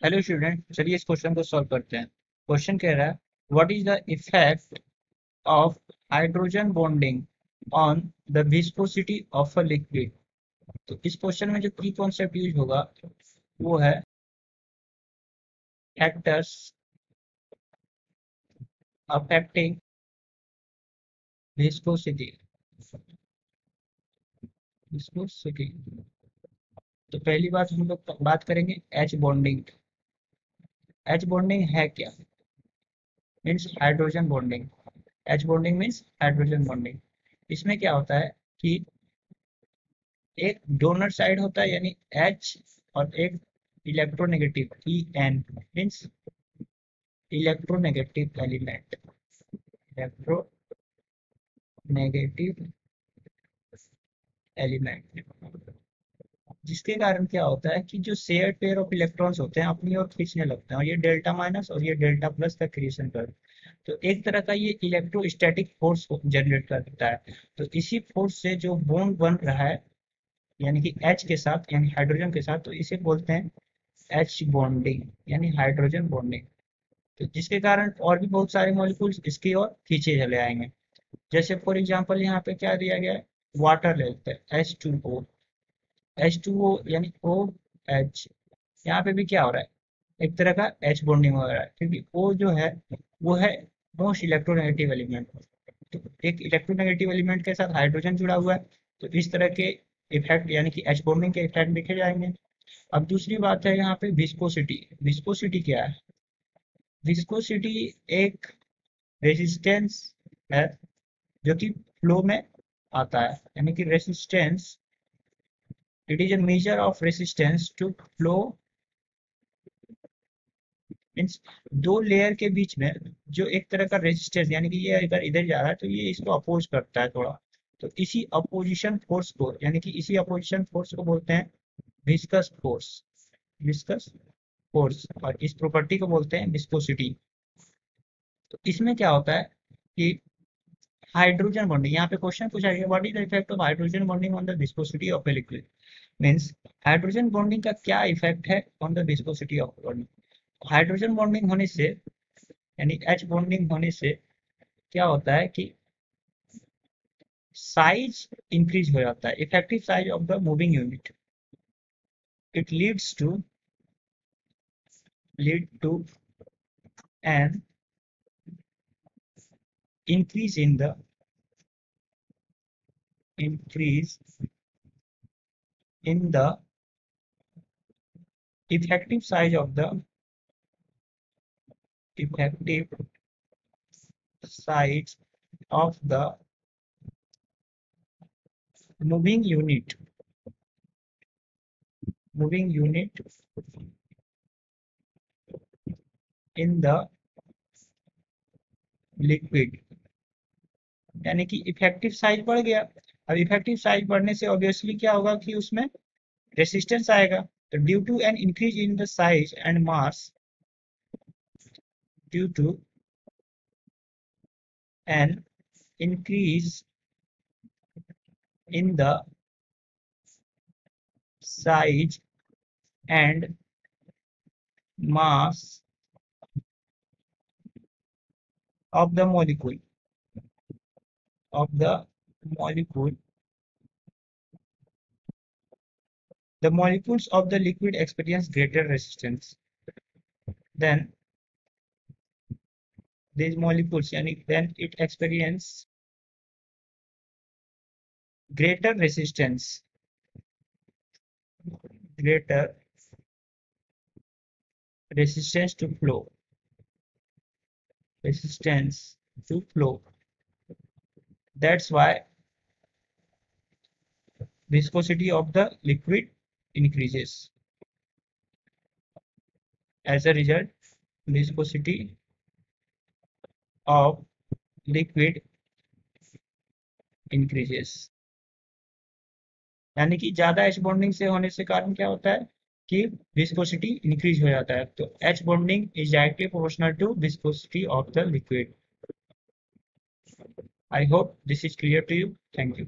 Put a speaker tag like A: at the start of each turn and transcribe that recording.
A: Hello student, चलिए इस question को सॉल्व करते हैं। क्वेश्चन कह रहा है what is the effect of hydrogen bonding on the viscosity of a liquid. तो इस क्वेश्चन में जो की कॉन्सेप्ट यूज होगा वो है फैक्टर्स अफेक्टिंग विस्कोसिटी। विस्कोसिटी, तो पहली बात हम लोग बात करेंगे एच बॉन्डिंग। एच बॉन्डिंग है क्या? Means hydrogen bonding. H bonding means hydrogen bonding. इसमें क्या होता है कि एक डोनर साइड होता है यानी H, और एक electronegative En means electronegative element. Electronegative element, जिसके कारण क्या होता है कि जो शेयर पेयर ऑफ इलेक्ट्रॉन्स होते हैं अपनी ओर खींचने लगते हैं, और ये डेल्टा माइनस और ये डेल्टा प्लस का क्रिएशन कर, तो एक तरह का ये इलेक्ट्रोस्टैटिक फोर्स जनरेट करता है। तो इसी फोर्स से जो बॉन्ड बन रहा है यानी कि H के साथ यानी हाइड्रोजन के साथ, तो इसे बोलते हैं एच बॉन्डिंग यानी हाइड्रोजन बॉन्डिंग। तो जिसके कारण और भी बहुत सारे मॉलिक्यूल्स इसकी ओर खींचे चले आएंगे। जैसे फॉर एग्जांपल यहाँ पे क्या दिया गया है, वाटर ले लेते हैं H2O। H2O यानी OH, यहाँ पे भी क्या हो रहा है, एक तरह का H बॉन्डिंग हो रहा है, क्योंकि O जो है वो है मोस्ट इलेक्ट्रोनेगेटिव एलिमेंट। तो एक इलेक्ट्रोनेगेटिव एलिमेंट के साथ हाइड्रोजन जुड़ा हुआ है, तो इस तरह के इफेक्ट यानी कि H बॉन्डिंग के इफेक्ट देखे जाएंगे। अब दूसरी बात है यहाँ पे विस्कोसिटी। विस्कोसिटी क्या है? विस्कोसिटी एक रेजिस्टेंस है जो कि फ्लो में आता है, यानी कि resistance, it is a measure of resistance to flow. Means दो लेयर के बीच में जो एक तरह का रेजिस्टेंस, यानी कि ये अगर इधर जा रहा है तो ये इसको अपोज करता है थोड़ा, तो इसी अपोजिशन फोर्स को यानी कि इसी अपोजिशन फोर्स को बोलते हैं विस्कस फोर्स। विस्कस फोर्स, और इस प्रॉपर्टी को बोलते हैं विस्कोसिटी। तो इसमें क्या होता है कि हाइड्रोजन बॉन्डिंग, यहाँ पे क्वेश्चन पूछा गया what is the effect of hydrogen bonding on the viscosity of a liquid. Means hydrogen bonding का क्या इफेक्ट है on the viscosity of bonding. Hydrogen bonding होने से यानी एच बॉन्डिंग होने से क्या होता है कि साइज इंक्रीज हो जाता है, effective size of the moving unit. It lead to an increase in the increase in the effective size of the effective size of the moving unit in the liquid। यानी कि effective size बढ़ गया। अब effective size बढ़ने से obviously क्या होगा कि उसमें रेसिस्टेंस आएगा। तो due to an increase in the size and mass, due to an increase in the size and mass of the molecule of the molecule, the molecules of the liquid experience greater resistance than these molecules, yani then it experience greater resistance greater resistance to flow, resistance to flow. That's why viscosity of the liquid increases. As a result, viscosity of liquid increases। यानी कि ज्यादा H bonding से होने से कारण क्या होता है कि विस्कोसिटी इंक्रीज हो जाता है। तो H bonding is directly proportional to viscosity of the liquid. I hope this is clear to you. Thank you.